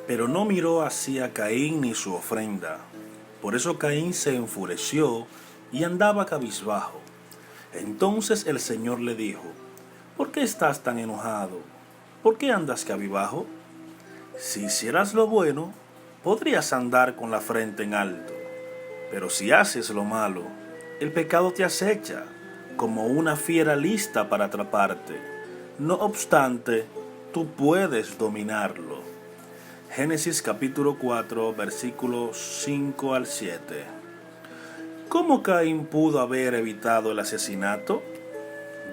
Pero no miró hacia Caín ni su ofrenda. Por eso Caín se enfureció y andaba cabizbajo. Entonces el Señor le dijo: ¿Por qué estás tan enojado? ¿Por qué andas cabizbajo? Si hicieras lo bueno, podrías andar con la frente en alto. Pero si haces lo malo, el pecado te acecha, como una fiera lista para atraparte. No obstante, tú puedes dominarlo. Génesis capítulo 4, versículos 5 al 7. ¿Cómo Caín pudo haber evitado el asesinato?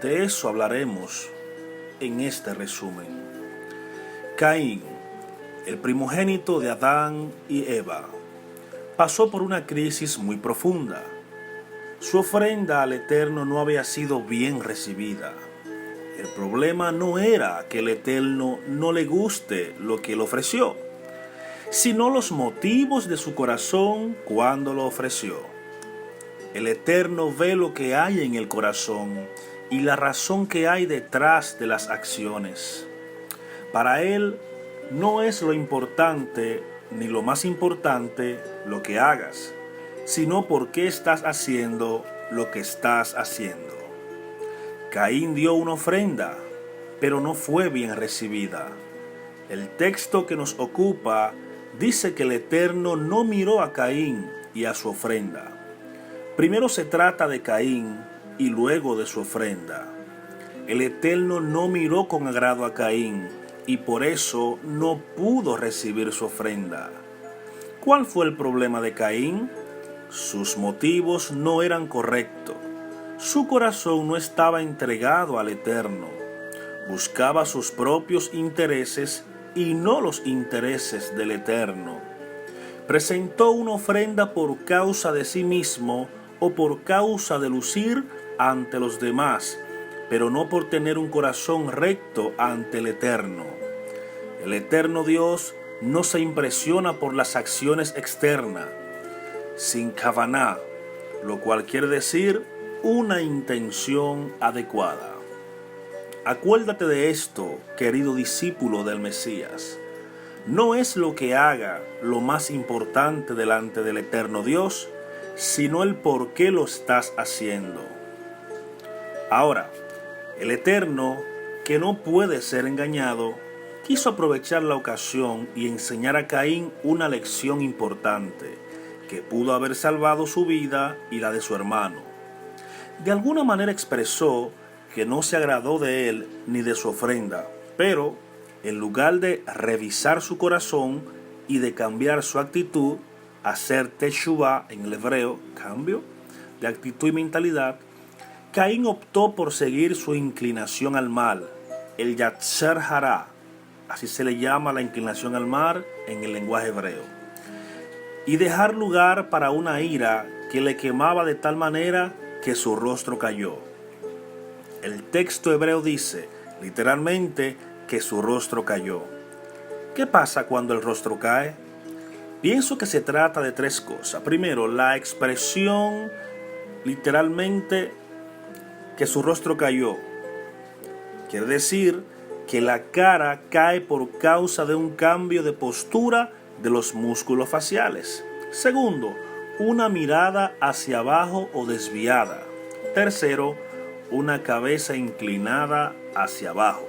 De eso hablaremos en este resumen. Caín, el primogénito de Adán y Eva, pasó por una crisis muy profunda. Su ofrenda al Eterno no había sido bien recibida. El problema no era que el Eterno no le guste lo que él ofreció, sino los motivos de su corazón cuando lo ofreció. El Eterno ve lo que hay en el corazón y la razón que hay detrás de las acciones. Para Él no es lo importante ni lo más importante lo que hagas, sino por qué estás haciendo lo que estás haciendo. Caín dio una ofrenda, pero no fue bien recibida. El texto que nos ocupa dice que el Eterno no miró a Caín y a su ofrenda. Primero se trata de Caín y luego de su ofrenda. El Eterno no miró con agrado a Caín y por eso no pudo recibir su ofrenda. ¿Cuál fue el problema de Caín? Sus motivos no eran correctos. Su corazón no estaba entregado al Eterno. Buscaba sus propios intereses y no los intereses del Eterno. Presentó una ofrenda por causa de sí mismo o por causa de lucir ante los demás, pero no por tener un corazón recto ante el Eterno. El Eterno Dios no se impresiona por las acciones externas, sin kavaná, lo cual quiere decir una intención adecuada. Acuérdate de esto, querido discípulo del Mesías. No es lo que haga lo más importante delante del Eterno Dios, sino el por qué lo estás haciendo. Ahora, el Eterno, que no puede ser engañado, quiso aprovechar la ocasión y enseñar a Caín una lección importante, que pudo haber salvado su vida y la de su hermano. De alguna manera expresó que no se agradó de él ni de su ofrenda, pero en lugar de revisar su corazón y de cambiar su actitud, hacer teshuvá en el hebreo, cambio de actitud y mentalidad, Caín optó por seguir su inclinación al mal, el yatzer hará, así se le llama la inclinación al mal en el lenguaje hebreo, y dejar lugar para una ira que le quemaba de tal manera que su rostro cayó. El texto hebreo dice, literalmente, que su rostro cayó. ¿Qué pasa cuando el rostro cae? Pienso que se trata de tres cosas. Primero, la expresión, literalmente, que su rostro cayó. Quiere decir que la cara cae por causa de un cambio de postura de los músculos faciales. Segundo, una mirada hacia abajo o desviada. Tercero, una cabeza inclinada hacia abajo.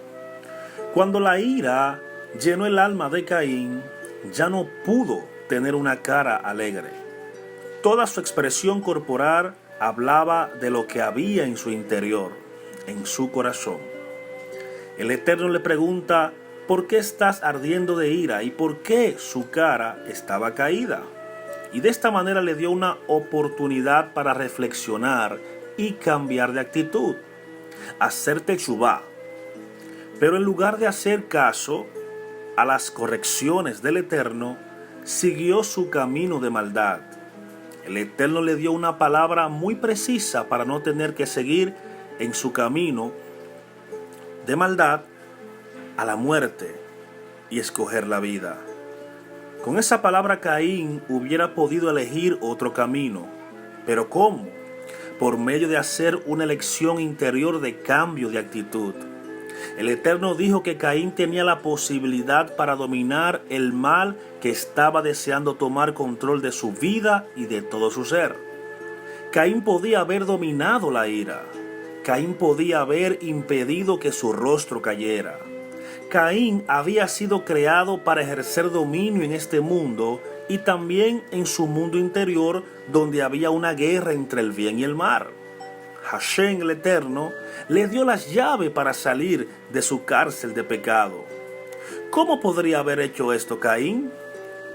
Cuando la ira llenó el alma de Caín, ya no pudo tener una cara alegre. Toda su expresión corporal hablaba de lo que había en su interior, en su corazón. El Eterno le pregunta, ¿por qué estás ardiendo de ira? ¿Y por qué su cara estaba caída? Y de esta manera le dio una oportunidad para reflexionar y cambiar de actitud, hacer teshuvá. Pero en lugar de hacer caso a las correcciones del Eterno, siguió su camino de maldad. El Eterno le dio una palabra muy precisa para no tener que seguir en su camino de maldad a la muerte y escoger la vida. Con esa palabra Caín hubiera podido elegir otro camino. ¿Pero cómo? Por medio de hacer una elección interior de cambio de actitud. El Eterno dijo que Caín tenía la posibilidad para dominar el mal que estaba deseando tomar control de su vida y de todo su ser. Caín podía haber dominado la ira. Caín podía haber impedido que su rostro cayera. Caín había sido creado para ejercer dominio en este mundo y también en su mundo interior, donde había una guerra entre el bien y el mal. Hashem, el Eterno, le dio las llaves para salir de su cárcel de pecado. ¿Cómo podría haber hecho esto Caín?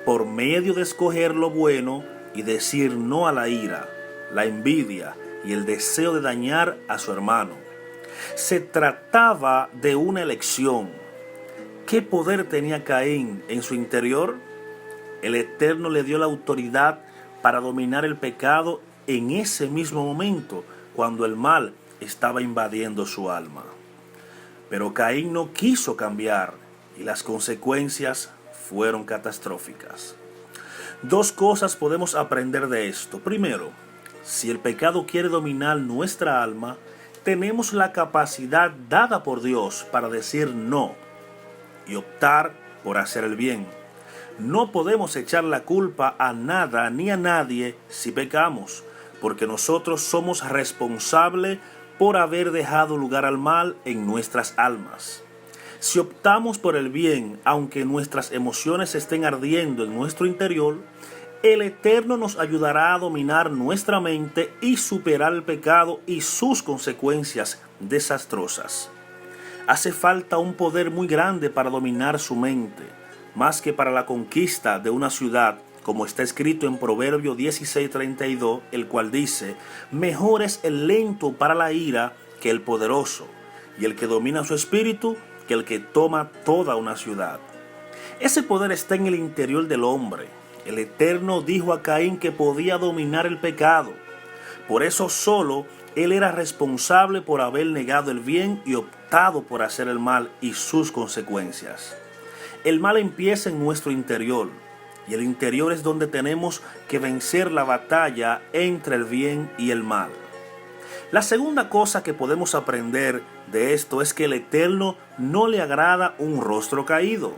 Por medio de escoger lo bueno y decir no a la ira, la envidia y el deseo de dañar a su hermano. Se trataba de una elección. ¿Qué poder tenía Caín en su interior? El Eterno le dio la autoridad para dominar el pecado en ese mismo momento, cuando el mal estaba invadiendo su alma. Pero Caín no quiso cambiar y las consecuencias fueron catastróficas. Dos cosas podemos aprender de esto. Primero, si el pecado quiere dominar nuestra alma, tenemos la capacidad dada por Dios para decir no y optar por hacer el bien. No podemos echar la culpa a nada ni a nadie si pecamos, porque nosotros somos responsables por haber dejado lugar al mal en nuestras almas. Si optamos por el bien, aunque nuestras emociones estén ardiendo en nuestro interior, el Eterno nos ayudará a dominar nuestra mente y superar el pecado y sus consecuencias desastrosas. Hace falta un poder muy grande para dominar su mente, más que para la conquista de una ciudad, como está escrito en Proverbio 16:32, el cual dice: mejor es el lento para la ira que el poderoso, y el que domina su espíritu que el que toma toda una ciudad. Ese poder está en el interior del hombre. El Eterno dijo a Caín que podía dominar el pecado. Por eso solo él era responsable por haber negado el bien y optado por hacer el mal y sus consecuencias. El mal empieza en nuestro interior, y el interior es donde tenemos que vencer la batalla entre el bien y el mal. La segunda cosa que podemos aprender de esto es que el Eterno no le agrada un rostro caído.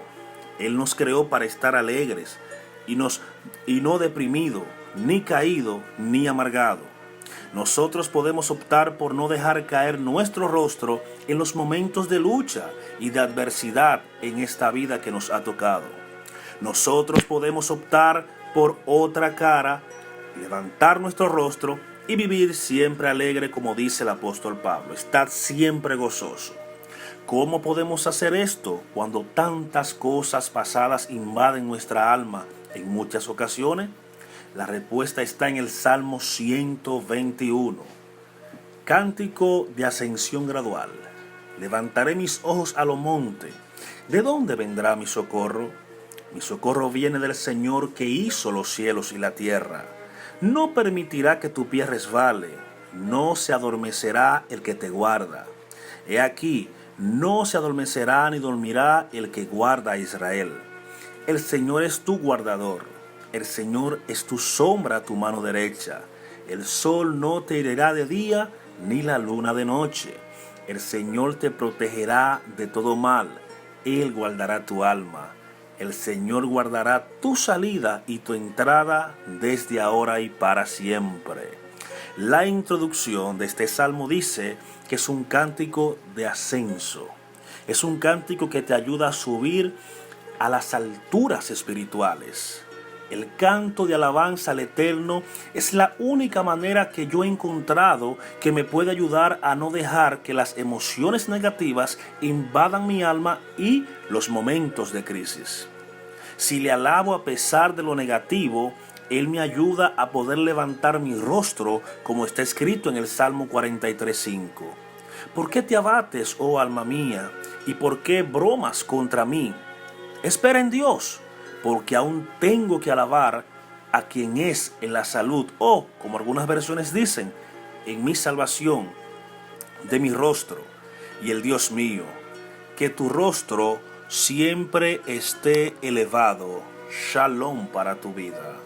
Él nos creó para estar alegres y no deprimido, ni caído, ni amargado. Nosotros podemos optar por no dejar caer nuestro rostro en los momentos de lucha y de adversidad en esta vida que nos ha tocado. Nosotros podemos optar por otra cara, levantar nuestro rostro y vivir siempre alegre, como dice el apóstol Pablo. Estad siempre gozoso. ¿Cómo podemos hacer esto cuando tantas cosas pasadas invaden nuestra alma en muchas ocasiones? La respuesta está en el Salmo 121. Cántico de ascensión gradual. Levantaré mis ojos a los montes. ¿De dónde vendrá mi socorro? Mi socorro viene del Señor que hizo los cielos y la tierra. No permitirá que tu pie resbale, no se adormecerá el que te guarda. He aquí, no se adormecerá ni dormirá el que guarda a Israel. El Señor es tu guardador, el Señor es tu sombra a tu mano derecha. El sol no te herirá de día, ni la luna de noche. El Señor te protegerá de todo mal, Él guardará tu alma. El Señor guardará tu salida y tu entrada desde ahora y para siempre. La introducción de este salmo dice que es un cántico de ascenso. Es un cántico que te ayuda a subir a las alturas espirituales. El canto de alabanza al Eterno es la única manera que yo he encontrado que me puede ayudar a no dejar que las emociones negativas invadan mi alma y los momentos de crisis. Si le alabo a pesar de lo negativo, Él me ayuda a poder levantar mi rostro, como está escrito en el Salmo 43:5. ¿Por qué te abates, oh alma mía? ¿Y por qué bromas contra mí? Espera en Dios, porque aún tengo que alabar a quien es en la salud, o, como algunas versiones dicen, en mi salvación de mi rostro. Y el Dios mío, que tu rostro siempre esté elevado. Shalom para tu vida.